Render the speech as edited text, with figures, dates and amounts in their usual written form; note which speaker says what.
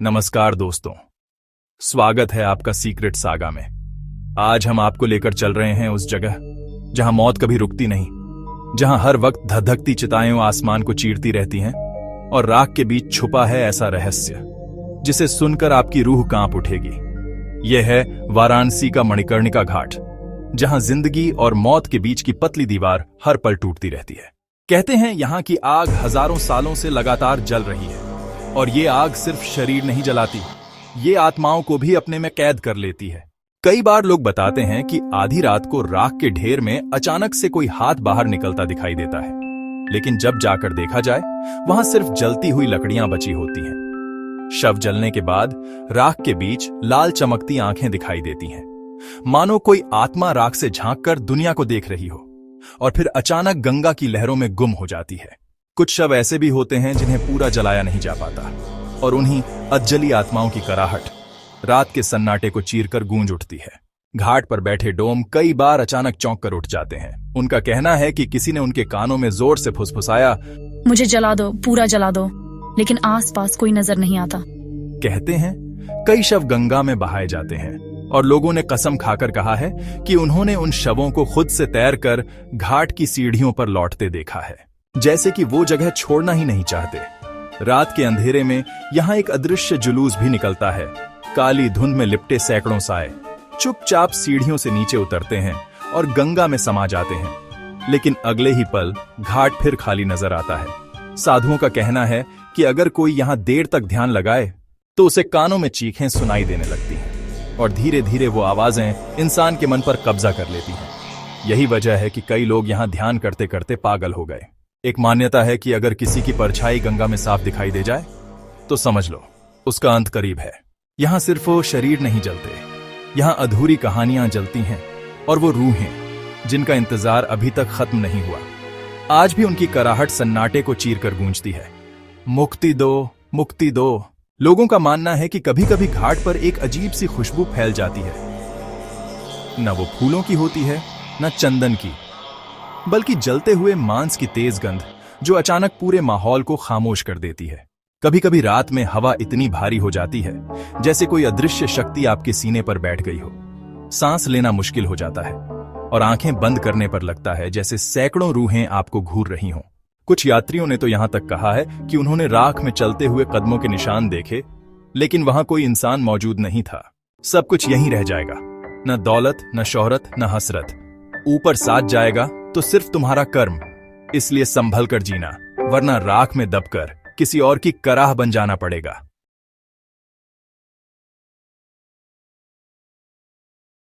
Speaker 1: नमस्कार दोस्तों, स्वागत है आपका सीक्रेट सागा में। आज हम आपको लेकर चल रहे हैं उस जगह जहां मौत कभी रुकती नहीं, जहां हर वक्त धधकती चिताएं आसमान को चीरती रहती हैं और राख के बीच छुपा है ऐसा रहस्य जिसे सुनकर आपकी रूह कांप उठेगी। यह है वाराणसी का मणिकर्णिका घाट, जहां जिंदगी और मौत के बीच की पतली दीवार हर पल टूटती रहती है। कहते हैं यहां की आग हजारों सालों से लगातार जल रही है और ये आग सिर्फ शरीर नहीं जलाती, ये आत्माओं को भी अपने में कैद कर लेती है। कई बार लोग बताते हैं कि आधी रात को राख के ढेर में अचानक से कोई हाथ बाहर निकलता दिखाई देता है, लेकिन जब जाकर देखा जाए वहां सिर्फ जलती हुई लकड़ियां बची होती हैं। शव जलने के बाद राख के बीच लाल चमकती आंखें दिखाई देती हैं, मानो कोई आत्मा राख से झांककर दुनिया को देख रही हो, और फिर अचानक गंगा की लहरों में गुम हो जाती है। कुछ शव ऐसे भी होते हैं जिन्हें पूरा जलाया नहीं जा पाता, और उन्हीं अजली आत्माओं की कराहट रात के सन्नाटे को चीरकर गूंज उठती है। घाट पर बैठे डोम कई बार अचानक चौंक कर उठ जाते हैं। उनका कहना है कि किसी ने उनके कानों में जोर से फुसफुसाया,
Speaker 2: मुझे जला दो, पूरा जला दो, लेकिन आसपास कोई नजर नहीं आता।
Speaker 1: कहते हैं कई शव गंगा में बहाए जाते हैं, और लोगों ने कसम खाकर कहा है कि उन्होंने उन शवों को खुद से तैरकर घाट की सीढ़ियों पर लौटते देखा है, जैसे कि वो जगह छोड़ना ही नहीं चाहते। रात के अंधेरे में यहाँ एक अदृश्य जुलूस भी निकलता है। काली धुंध में लिपटे सैकड़ों साए चुपचाप सीढ़ियों से नीचे उतरते हैं और गंगा में समा जाते हैं, लेकिन अगले ही पल घाट फिर खाली नजर आता है। साधुओं का कहना है कि अगर कोई यहाँ देर तक ध्यान लगाए तो उसे कानों में चीखें सुनाई देने लगती हैं, और धीरे धीरे वो आवाजें इंसान के मन पर कब्जा कर लेती हैं। यही वजह है कि कई लोग यहाँ ध्यान करते करते पागल हो गए। एक मान्यता है कि अगर किसी की परछाई गंगा में साफ दिखाई दे जाए तो समझ लो उसका अंत करीब है। यहां सिर्फ वो शरीर नहीं जलते, यहां अधूरी कहानियां जलती हैं, और वो रूहें जिनका इंतजार अभी तक खत्म नहीं हुआ। आज भी उनकी कराहट सन्नाटे को चीरकर गूंजती है। मुक्ति दो, मुक्ति दो। लोगों का मानना है कि कभी कभी घाट पर एक अजीब सी खुशबू फैल जाती है। न वो फूलों की होती है, न चंदन की, बल्कि जलते हुए मांस की तेज गंध जो अचानक पूरे माहौल को खामोश कर देती है। कभी कभी रात में हवा इतनी भारी हो जाती है जैसे कोई अदृश्य शक्ति आपके सीने पर बैठ गई हो। सांस लेना मुश्किल हो जाता है, और आंखें बंद करने पर लगता है जैसे सैकड़ों रूहें आपको घूर रही हों। कुछ यात्रियों ने तो यहां तक कहा है कि उन्होंने राख में चलते हुए कदमों के निशान देखे, लेकिन वहां कोई इंसान मौजूद नहीं था। सब कुछ यहीं रह जाएगा, न दौलत, न शोहरत, न हसरत। ऊपर साथ जाएगा तो सिर्फ तुम्हारा कर्म, इसलिए संभल कर जीना, वरना राख में दबकर किसी और की कराह बन जाना पड़ेगा।